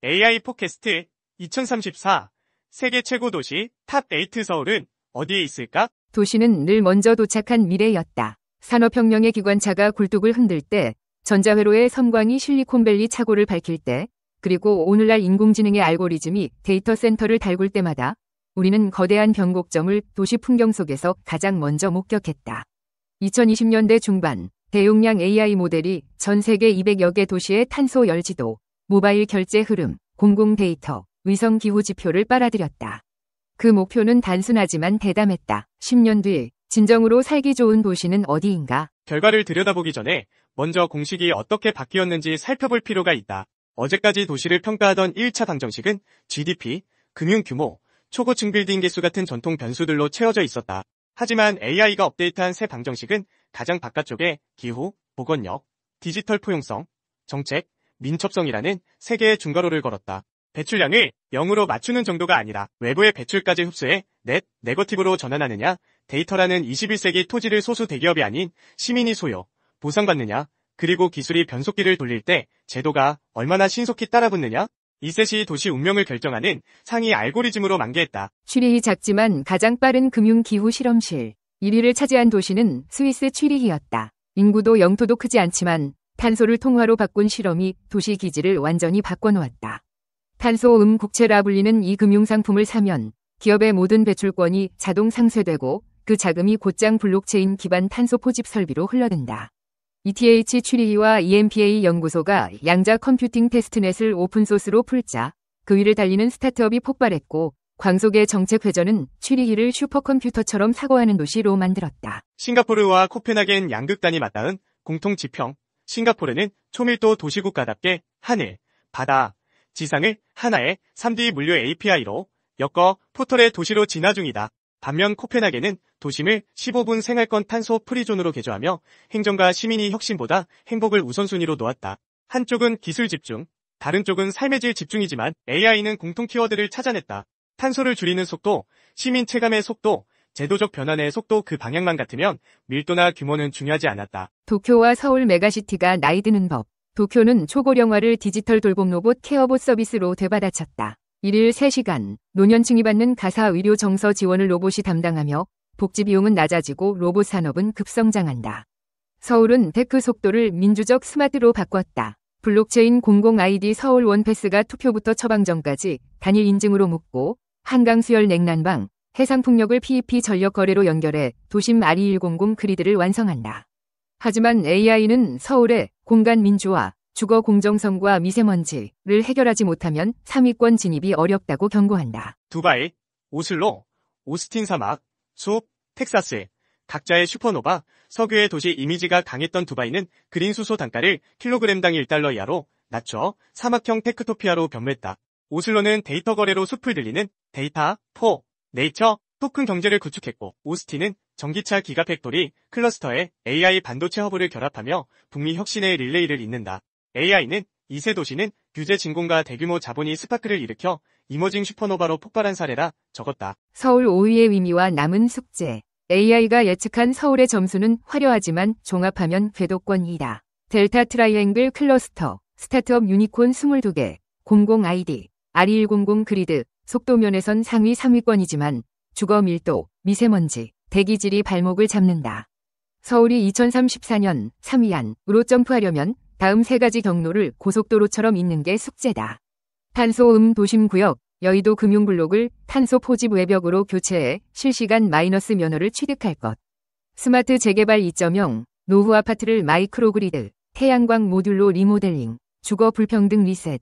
AI 팟캐스트 2034 세계 최고 도시 탑8 서울은 어디에 있을까? 도시는 늘 먼저 도착한 미래였다. 산업혁명의 기관차가 굴뚝을 흔들 때, 전자회로의 섬광이 실리콘밸리 착오를 밝힐 때, 그리고 오늘날 인공지능의 알고리즘이 데이터 센터를 달굴 때마다 우리는 거대한 변곡점을 도시 풍경 속에서 가장 먼저 목격했다. 2020년대 중반, 대용량 AI 모델이 전 세계 200여 개 도시의 탄소 열지도, 모바일 결제 흐름, 공공 데이터, 위성 기후 지표를 빨아들였다. 그 목표는 단순하지만 대담했다. 10년 뒤, 진정으로 살기 좋은 도시는 어디인가? 결과를 들여다보기 전에 먼저 공식이 어떻게 바뀌었는지 살펴볼 필요가 있다. 어제까지 도시를 평가하던 1차 방정식은 GDP, 금융규모, 초고층 빌딩 개수 같은 전통 변수들로 채워져 있었다. 하지만 AI가 업데이트한 새 방정식은 가장 바깥쪽에 기후, 보건력, 디지털 포용성, 정책, 민첩성이라는 세 개의 중괄호를 걸었다. 배출량을 0으로 맞추는 정도가 아니라 외부의 배출까지 흡수해 네거티브로 전환하느냐, 데이터라는 21세기 토지를 소수 대기업이 아닌 시민이 소유, 보상받느냐, 그리고 기술이 변속기를 돌릴 때 제도가 얼마나 신속히 따라붙느냐, 이셋이 도시 운명을 결정하는 상위 알고리즘으로 만개했다. 취리히 작지만 가장 빠른 금융기후 실험실. 1위를 차지한 도시는 스위스 취리히였다. 인구도 영토도 크지 않지만 탄소를 통화로 바꾼 실험이 도시 기지를 완전히 바꿔놓았다. 탄소 국채라 불리는 이 금융상품을 사면 기업의 모든 배출권이 자동 상쇄되고 그 자금이 곧장 블록체인 기반 탄소 포집 설비로 흘러든다. ETH 취리히와 EMPA 연구소가 양자 컴퓨팅 테스트넷을 오픈소스로 풀자 그 위를 달리는 스타트업이 폭발했고 광속의 정책 회전은 취리히를 슈퍼컴퓨터처럼 사고하는 도시로 만들었다. 싱가포르와 코펜하겐 양극단이 맞닿은 공통 지평. 싱가포르는 초밀도 도시국가답게 하늘, 바다, 지상을 하나의 3D 물류 API로 엮어 포털의 도시로 진화 중이다. 반면 코펜하겐은 도심을 15분 생활권 탄소 프리존으로 개조하며 행정과 시민이 혁신보다 행복을 우선순위로 놓았다. 한쪽은 기술 집중, 다른 쪽은 삶의 질 집중이지만 AI는 공통 키워드를 찾아냈다. 탄소를 줄이는 속도, 시민 체감의 속도, 제도적 변환의 속도 그 방향만 같으면 밀도나 규모는 중요하지 않았다. 도쿄와 서울 메가시티가 나이드는 법. 도쿄는 초고령화를 디지털 돌봄 로봇 케어봇 서비스로 되받아쳤다. 1일 3시간, 노년층이 받는 가사 의료 정서 지원을 로봇이 담당하며 복지 비용은 낮아지고 로봇 산업은 급성장한다. 서울은 테크 속도를 민주적 스마트로 바꿨다. 블록체인 공공 아이디 서울 원패스가 투표부터 처방 전까지 단일 인증으로 묶고 한강 수열 냉난방, 해상풍력을 PEP 전력 거래로 연결해 도심 RE100 그리드를 완성한다. 하지만 AI는 서울의 공간 민주화, 주거 공정성과 미세먼지를 해결하지 못하면 상위권 진입이 어렵다고 경고한다. 두바이, 오슬로, 오스틴 사막, 숲, 텍사스, 각자의 슈퍼노바, 석유의 도시 이미지가 강했던 두바이는 그린 수소 단가를 킬로그램당 $1 이하로 낮춰 사막형 테크토피아로 변모했다. 오슬로는 데이터 거래로 숲을 들리는 데이터, 네이처, 토큰 경제를 구축했고 오스틴은 전기차 기가팩토리, 클러스터에 AI 반도체 허브를 결합하며 북미 혁신의 릴레이를 잇는다. AI는 이 세 도시는 규제 진공과 대규모 자본이 스파크를 일으켜 이머징 슈퍼노바로 폭발한 사례라 적었다. 서울 5위의 의미와 남은 숙제. AI가 예측한 서울의 점수는 화려하지만 종합하면 궤도권이다. 델타 트라이앵글 클러스터, 스타트업 유니콘 22개, 공공 아이디, RE100 그리드, 속도면에선 상위 3위권이지만 주거 밀도, 미세먼지, 대기질이 발목을 잡는다. 서울이 2034년 3위안으로 점프하려면 다음 세 가지 경로를 고속도로처럼 잇는 게 숙제다. 탄소 도심구역, 여의도 금융블록을 탄소 포집 외벽으로 교체해 실시간 마이너스 면허를 취득할 것. 스마트 재개발 2.0, 노후 아파트를 마이크로그리드, 태양광 모듈로 리모델링, 주거 불평등 리셋.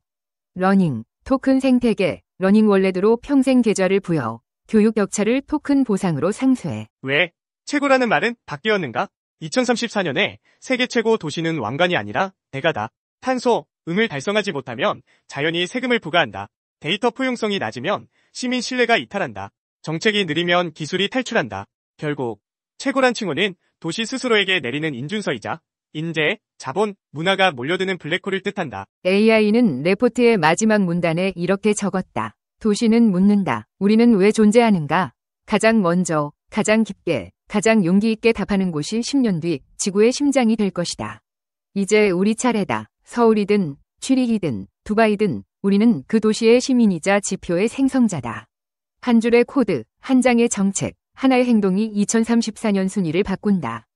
러닝, 토큰 생태계, 러닝 월렛으로 평생 계좌를 부여, 교육 격차를 토큰 보상으로 상쇄. 왜 최고라는 말은 바뀌었는가? 2034년에 세계 최고 도시는 왕관이 아니라 대가다. 탄소, 을 달성하지 못하면 자연이 세금을 부과한다. 데이터 포용성이 낮으면 시민 신뢰가 이탈한다. 정책이 느리면 기술이 탈출한다. 결국 최고란 칭호는 도시 스스로에게 내리는 인준서이자 인재, 자본, 문화가 몰려드는 블랙홀을 뜻한다. AI는 레포트의 마지막 문단에 이렇게 적었다. 도시는 묻는다. 우리는 왜 존재하는가? 가장 먼저, 가장 깊게, 가장 용기 있게 답하는 곳이 10년 뒤 지구의 심장이 될 것이다. 이제 우리 차례다. 서울이든, 취리히든, 두바이든, 우리는 그 도시의 시민이자 지표의 생성자다. 한 줄의 코드, 한 장의 정책, 하나의 행동이 2034년 순위를 바꾼다.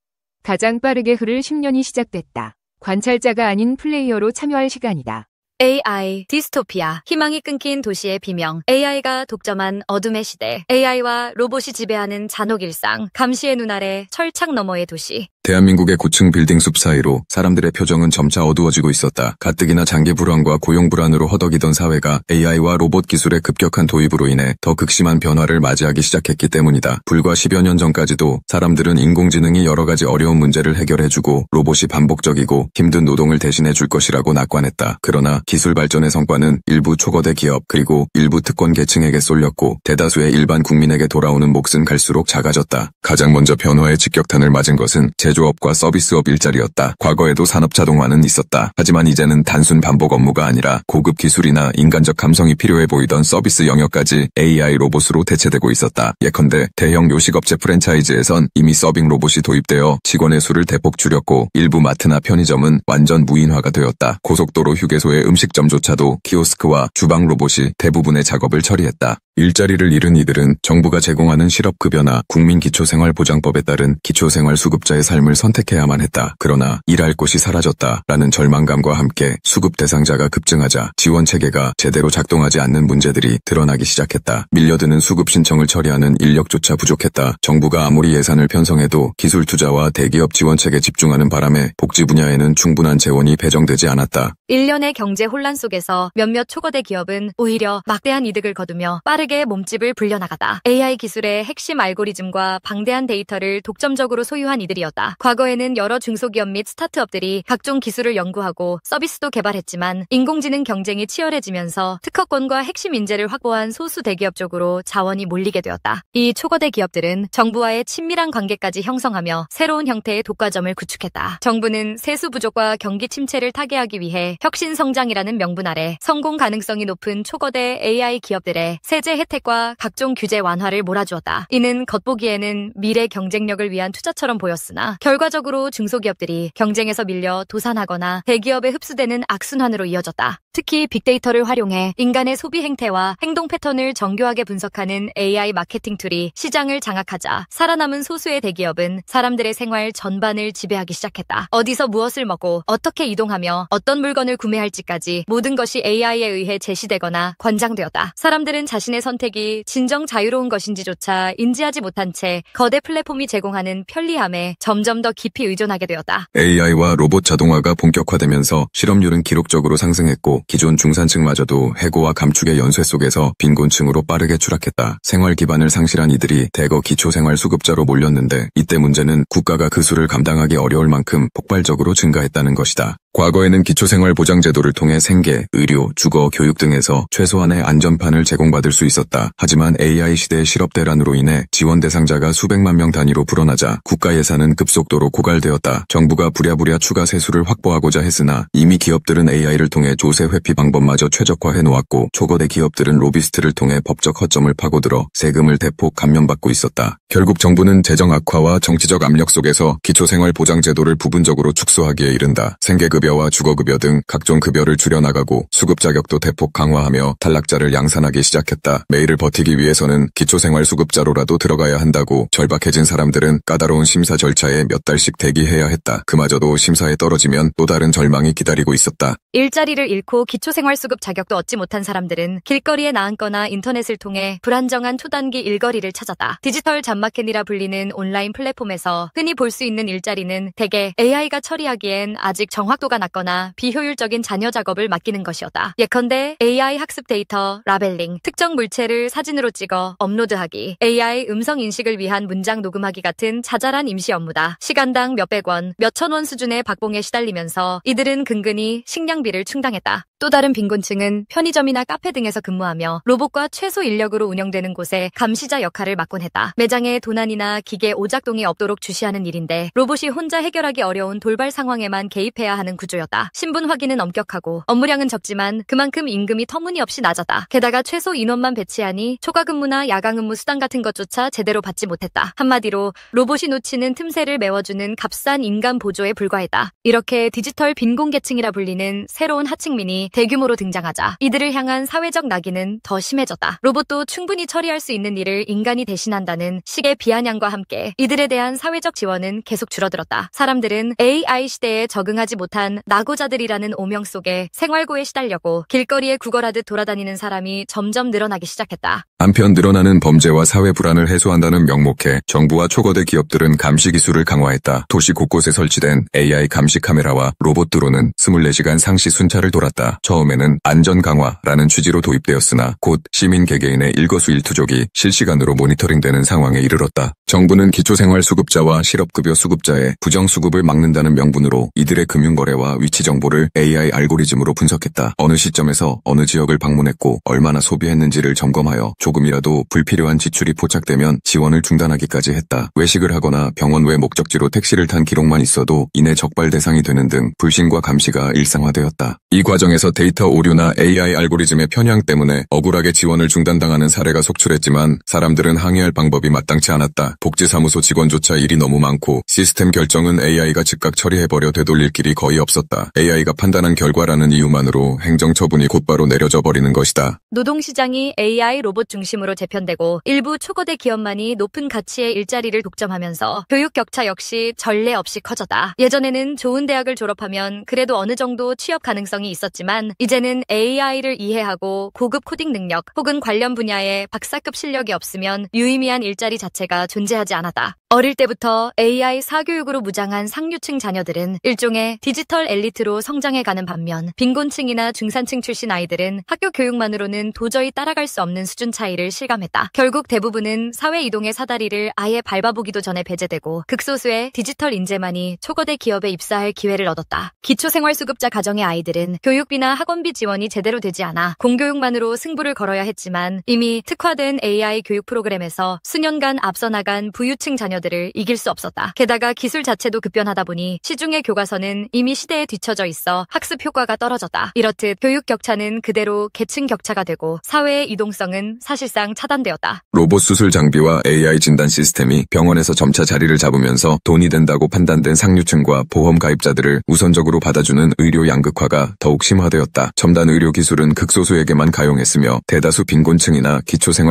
가장 빠르게 흐를 10년이 시작됐다. 관찰자가 아닌 플레이어로 참여할 시간이다. AI, 디스토피아, 희망이 끊긴 도시의 비명, AI가 독점한 어둠의 시대, AI와 로봇이 지배하는 잔혹 일상, 감시의 눈 아래 철창 너머의 도시. 대한민국의 고층 빌딩 숲 사이로 사람들의 표정은 점차 어두워지고 있었다. 가뜩이나 장기 불황과 고용 불안으로 허덕이던 사회가 AI와 로봇 기술의 급격한 도입으로 인해 더 극심한 변화를 맞이하기 시작했기 때문이다. 불과 10여 년 전까지도 사람들은 인공지능이 여러 가지 어려운 문제를 해결해주고 로봇이 반복적이고 힘든 노동을 대신해줄 것이라고 낙관했다. 그러나 기술 발전의 성과는 일부 초거대 기업 그리고 일부 특권 계층에게 쏠렸고 대다수의 일반 국민에게 돌아오는 몫은 갈수록 작아졌다. 가장 먼저 변화의 직격탄을 맞은 것은 제조업과 서비스업 일자리였다. 과거에도 산업 자동화는 있었다. 하지만 이제는 단순 반복 업무가 아니라 고급 기술이나 인간적 감성이 필요해 보이던 서비스 영역까지 AI 로봇으로 대체되고 있었다. 예컨대 대형 요식업체 프랜차이즈에선 이미 서빙 로봇이 도입되어 직원의 수를 대폭 줄였고 일부 마트나 편의점은 완전 무인화가 되었다. 고속도로 휴게소의 음식점조차도 키오스크와 주방 로봇이 대부분의 작업을 처리했다. 일자리를 잃은 이들은 정부가 제공하는 실업급여나 국민기초생활보장법에 따른 기초생활수급자의 삶을 선택해야만 했다. 그러나 일할 곳이 사라졌다라는 절망감과 함께 수급 대상자가 급증하자 지원체계가 제대로 작동하지 않는 문제들이 드러나기 시작했다. 밀려드는 수급 신청을 처리하는 인력조차 부족했다. 정부가 아무리 예산을 편성해도 기술 투자와 대기업 지원책에 집중하는 바람에 복지 분야에는 충분한 재원이 배정되지 않았다. 1년의 경제 혼란 속에서 몇몇 초거대 기업은 오히려 막대한 이득을 거두며 빠르게 몸집을 불려나갔다. AI 기술의 핵심 알고리즘과 방대한 데이터를 독점적으로 소유한 이들이었다. 과거에는 여러 중소기업 및 스타트업들이 각종 기술을 연구하고 서비스도 개발했지만 인공지능 경쟁이 치열해지면서 특허권과 핵심 인재를 확보한 소수 대기업 쪽으로 자원이 몰리게 되었다. 이 초거대 기업들은 정부와의 친밀한 관계까지 형성하며 새로운 형태의 독과점을 구축했다. 정부는 세수 부족과 경기 침체를 타개하기 위해 혁신 성장이라는 명분 아래 성공 가능성이 높은 초거대 AI 기업들의 세제 혜택과 각종 규제 완화를 몰아주었다. 이는 겉보기에는 미래 경쟁력을 위한 투자처럼 보였으나 결과적으로 중소기업들이 경쟁에서 밀려 도산하거나 대기업에 흡수되는 악순환으로 이어졌다. 특히 빅데이터를 활용해 인간의 소비 행태와 행동 패턴을 정교하게 분석하는 AI 마케팅 툴이 시장을 장악하자 살아남은 소수의 대기업은 사람들의 생활 전반을 지배하기 시작했다. 어디서 무엇을 먹고 어떻게 이동하며 어떤 물건을 구매할지까지 모든 것이 AI에 의해 제시되거나 관장되었다. 사람들은 자신의 선택이 진정 자유로운 것인지조차 인지하지 못한 채 거대 플랫폼이 제공하는 편리함에 점점 더 깊이 의존하게 되었다. AI와 로봇 자동화가 본격화되면서 실업률은 기록적으로 상승했고 기존 중산층마저도 해고와 감축의 연쇄 속에서 빈곤층으로 빠르게 추락했다. 생활 기반을 상실한 이들이 대거 기초생활 수급자로 몰렸는데 이때 문제는 국가가 그 수를 감당하기 어려울 만큼 폭발적으로 증가했다는 것이다. 과거에는 기초생활보장제도를 통해 생계, 의료, 주거, 교육 등에서 최소한의 안전판을 제공받을 수 있었다. 하지만 AI 시대의 실업 대란으로 인해 지원 대상자가 수백만 명 단위로 불어나자 국가 예산은 급속도로 고갈되었다. 정부가 부랴부랴 추가 세수를 확보하고자 했으나 이미 기업들은 AI를 통해 조세 회피 방법마저 최적화해 놓았고 초거대 기업들은 로비스트를 통해 법적 허점을 파고들어 세금을 대폭 감면받고 있었다. 결국 정부는 재정 악화와 정치적 압력 속에서 기초생활보장제도를 부분적으로 축소하기에 이른다. 생계급여와 주거급여 등 각종 급여를 줄여나가고 수급 자격도 대폭 강화하며 탈락자를 양산하기 시작했다. 매일을 버티기 위해서는 기초생활수급자로라도 들어가야 한다고 절박해진 사람들은 까다로운 심사 절차에 몇 달씩 대기해야 했다. 그마저도 심사에 떨어지면 또 다른 절망이 기다리고 있었다. 일자리를 잃고 기초생활수급 자격도 얻지 못한 사람들은 길거리에 나앉거나 인터넷을 통해 불안정한 초단기 일거리를 찾았다. 디지털 잡마켓이라 불리는 온라인 플랫폼에서 흔히 볼 수 있는 일자리는 대개 AI가 처리하기엔 아직 정확도가 낮거나 비효율적인 잔여 작업을 맡기는 것이었다. 예컨대 AI 학습 데이터, 라벨링, 특정 물체를 사진으로 찍어 업로드하기, AI 음성 인식을 위한 문장 녹음하기 같은 자잘한 임시 업무다. 시간당 몇백 원, 몇천 원 수준의 박봉에 시달리면서 이들은 근근히 식량비를 충당했다. 또 다른 빈곤층은 편의점이나 카페 등에서 근무하며 로봇과 최소 인력으로 운영되는 곳에 감시자 역할을 맡곤 했다. 매장에 도난이나 기계 오작동이 없도록 주시하는 일인데 로봇이 혼자 해결하기 어려운 돌발 상황에만 개입해야 하는 구조 구조였다. 신분 확인은 엄격하고 업무량은 적지만 그만큼 임금이 터무니없이 낮았다. 게다가 최소 인원만 배치하니 초과 근무나 야간 근무 수당 같은 것조차 제대로 받지 못했다. 한마디로 로봇이 놓치는 틈새를 메워주는 값싼 인간 보조에 불과했다. 이렇게 디지털 빈곤계층이라 불리는 새로운 하층민이 대규모로 등장하자 이들을 향한 사회적 낙인은 더 심해졌다. 로봇도 충분히 처리할 수 있는 일을 인간이 대신한다는 식의 비아냥과 함께 이들에 대한 사회적 지원은 계속 줄어들었다. 사람들은 AI 시대에 적응하지 못한 낙오자들이라는 오명 속에 생활고에 시달려고 길거리에 구걸하듯 돌아다니는 사람이 점점 늘어나기 시작했다. 한편 늘어나는 범죄와 사회 불안을 해소한다는 명목에 정부와 초거대 기업들은 감시 기술을 강화했다. 도시 곳곳에 설치된 AI 감시 카메라와 로봇 드론은 24시간 상시 순찰을 돌았다. 처음에는 안전 강화라는 취지로 도입되었으나 곧 시민 개개인의 일거수일투족이 실시간으로 모니터링되는 상황에 이르렀다. 정부는 기초생활수급자와 실업급여 수급자의 부정수급을 막는다는 명분으로 이들의 금융거래와 위치 정보를 AI 알고리즘으로 분석했다. 어느 시점에서 어느 지역을 방문했고 얼마나 소비했는지를 점검하여 조금이라도 불필요한 지출이 포착되면 지원을 중단하기까지 했다. 외식을 하거나 병원 외 목적지로 택시를 탄 기록만 있어도 이내 적발 대상이 되는 등 불신과 감시가 일상화되었다. 이 과정에서 데이터 오류나 AI 알고리즘의 편향 때문에 억울하게 지원을 중단당하는 사례가 속출했지만 사람들은 항의할 방법이 마땅치 않았다. 복지사무소 직원조차 일이 너무 많고 시스템 결정은 AI가 즉각 처리해버려 되돌릴 길이 거의 없었다. AI가 판단한 결과라는 이유만으로 행정처분이 곧바로 내려져 버리는 것이다. 노동시장이 AI 로봇 중심으로 재편되고 일부 초거대 기업만이 높은 가치의 일자리를 독점하면서 교육 격차 역시 전례 없이 커졌다. 예전에는 좋은 대학을 졸업하면 그래도 어느 정도 취업 가능성이 있었지만 이제는 AI를 이해하고 고급 코딩 능력 혹은 관련 분야의 박사급 실력이 없으면 유의미한 일자리 자체가 존재하지 않았다. 어릴 때부터 AI 사교육으로 무장한 상류층 자녀들은 일종의 디지털 엘리트로 성장해가는 반면 빈곤층이나 중산층 출신 아이들은 학교 교육만으로는 도저히 따라갈 수 없는 수준 차이를 실감했다. 결국 대부분은 사회 이동의 사다리를 아예 밟아보기도 전에 배제되고 극소수의 디지털 인재만이 초거대 기업에 입사할 기회를 얻었다. 기초생활수급자 가정의 아이들은 교육비나 학원비 지원이 제대로 되지 않아 공교육만으로 승부를 걸어야 했지만 이미 특화된 AI 교육 프로그램에서 수년간 앞서 나간 부유층 자녀들을 이길 수 없었다. 게다가 기술 자체도 급변하다 보니 시중의 교과서는 이미 시대에 뒤처져 있어 학습 효과가 떨어졌다. 이렇듯 교육 격차는 그대로 계층 격차가 되고 사회의 이동성은 사실상 차단되었다. 로봇 수술 장비와 AI 진단 시스템이 병원에서 점차 자리를 잡으면서 돈이 된다고 판단된 상류층과 보험 가입자들을 우선적으로 받아주는 의료 양극화가 더욱 심화되었다. 첨단 의료 기술은 극소수에게만 가용했으며 대다수 빈곤층이나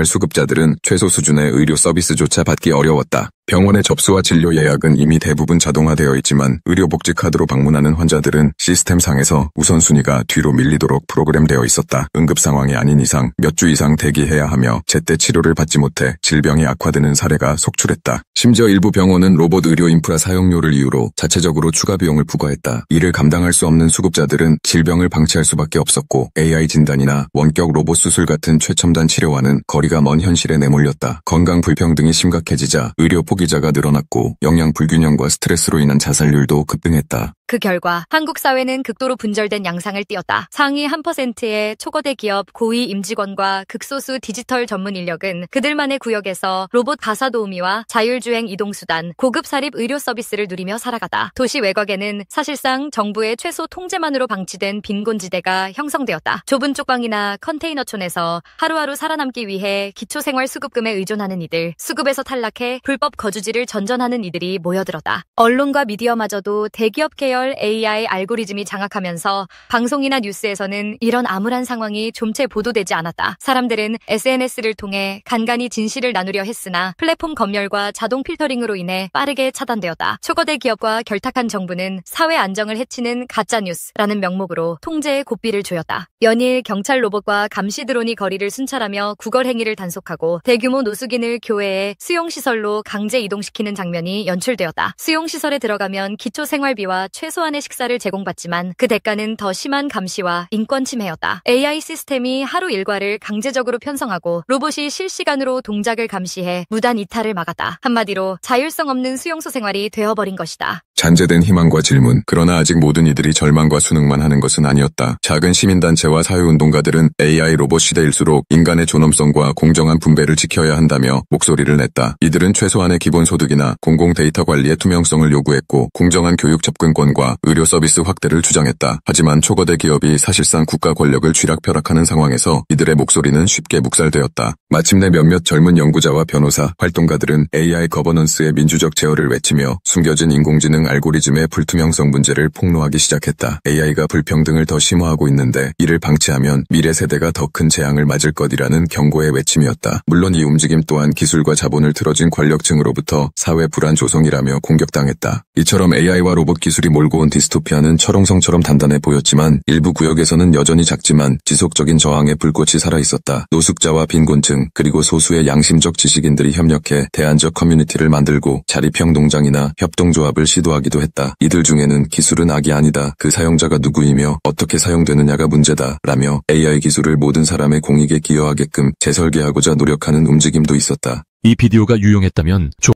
기초생활수급자들은 최소 수준의 의료 서비스조차 받기 어려웠다. 병원의 접수와 진료 예약은 이미 대부분 자동화되어 있지만 의료복지 카드로 방문하는 환자들은 시스템상에서 우선순위가 뒤로 밀리도록 프로그램되어 있었다. 응급 상황이 아닌 이상 몇 주 이상 대기해야 하며 제때 치료를 받지 못해 질병이 악화되는 사례가 속출했다. 심지어 일부 병원은 로봇 의료 인프라 사용료를 이유로 자체적으로 추가 비용을 부과했다. 이를 감당할 수 없는 수급자들은 질병을 방치할 수밖에 없었고 AI 진단이나 원격 로봇 수술 같은 최첨단 치료와는 거리가 먼 현실에 내몰렸다. 건강 불평등이 심각해지자 의료 포기자가 늘어났고 영양 불균형과 스트레스로 인한 자살률도 급등했다. 그 결과 한국 사회는 극도로 분절된 양상을 띠었다. 상위 1%의 초거대 기업 고위 임직원과 극소수 디지털 전문 인력은 그들만의 구역에서 로봇 가사 도우미와 자율주행 이동수단, 고급 사립 의료 서비스를 누리며 살아가다. 도시 외곽에는 사실상 정부의 최소 통제만으로 방치된 빈곤지대가 형성되었다. 좁은 쪽방이나 컨테이너촌에서 하루하루 살아남기 위해 기초생활수급금에 의존하는 이들, 수급에서 탈락해 불법 거주지를 전전하는 이들이 모여들었다. 언론과 미디어마저도 대기업 계열 AI 알고리즘이 장악하면서 방송이나 뉴스에서는 이런 암울한 상황이 좀채 보도되지 않았다. 사람들은 SNS를 통해 간간히 진실을 나누려 했으나 플랫폼 검열과 자동 필터링으로 인해 빠르게 차단되었다. 초거대 기업과 결탁한 정부는 사회 안정을 해치는 가짜뉴스라는 명목으로 통제의 고삐를 조였다. 연일 경찰 로봇과 감시 드론이 거리를 순찰하며 구걸 행위를 단속하고 대규모 노숙인을 교외에 수용시설로 강제 이동시키는 장면이 연출되었다. 수용시설에 들어가면 기초생활비와 최소한의 식사를 제공받지만 그 대가는 더 심한 감시와 인권 침해였다. AI 시스템이 하루 일과를 강제적으로 편성하고 로봇이 실시간으로 동작을 감시해 무단 이탈을 막았다. 한마디로 자율성 없는 수용소 생활이 되어버린 것이다. 잔재된 희망과 질문. 그러나 아직 모든 이들이 절망과 수능만 하는 것은 아니었다. 작은 시민단체와 사회운동가들은 AI 로봇 시대일수록 인간의 존엄성과 공정한 분배를 지켜야 한다며 목소리를 냈다. 이들은 최소한의 기본소득이나 공공 데이터 관리의 투명성을 요구했고 공정한 교육 접근권과 확산과 의료 서비스 확대를 주장했다. 하지만 초거대 기업이 사실상 국가 권력을 쥐락펴락하는 상황에서 이들의 목소리는 쉽게 묵살되었다. 마침내 몇몇 젊은 연구자와 변호사, 활동가들은 AI 거버넌스의 민주적 제어를 외치며 숨겨진 인공지능 알고리즘의 불투명성 문제를 폭로하기 시작했다. AI가 불평등을 더 심화하고 있는데 이를 방치하면 미래 세대가 더 큰 재앙을 맞을 것이라는 경고의 외침이었다. 물론 이 움직임 또한 기술과 자본을 틀어진 권력층으로부터 사회 불안 조성이라며 공격당했다. 이처럼 AI와 로봇 기술이 몰고 온 디스토피아는 철옹성처럼 단단해 보였지만 일부 구역에서는 여전히 작지만 지속적인 저항의 불꽃이 살아있었다. 노숙자와 빈곤층 그리고 소수의 양심적 지식인들이 협력해 대안적 커뮤니티를 만들고 자립형농장이나 협동조합을 시도하기도 했다. 이들 중에는 기술은 악이 아니다. 그 사용자가 누구이며 어떻게 사용되느냐가 문제다. 라며 AI 기술을 모든 사람의 공익에 기여하게끔 재설계하고자 노력하는 움직임도 있었다. 이 비디오가 유용했다면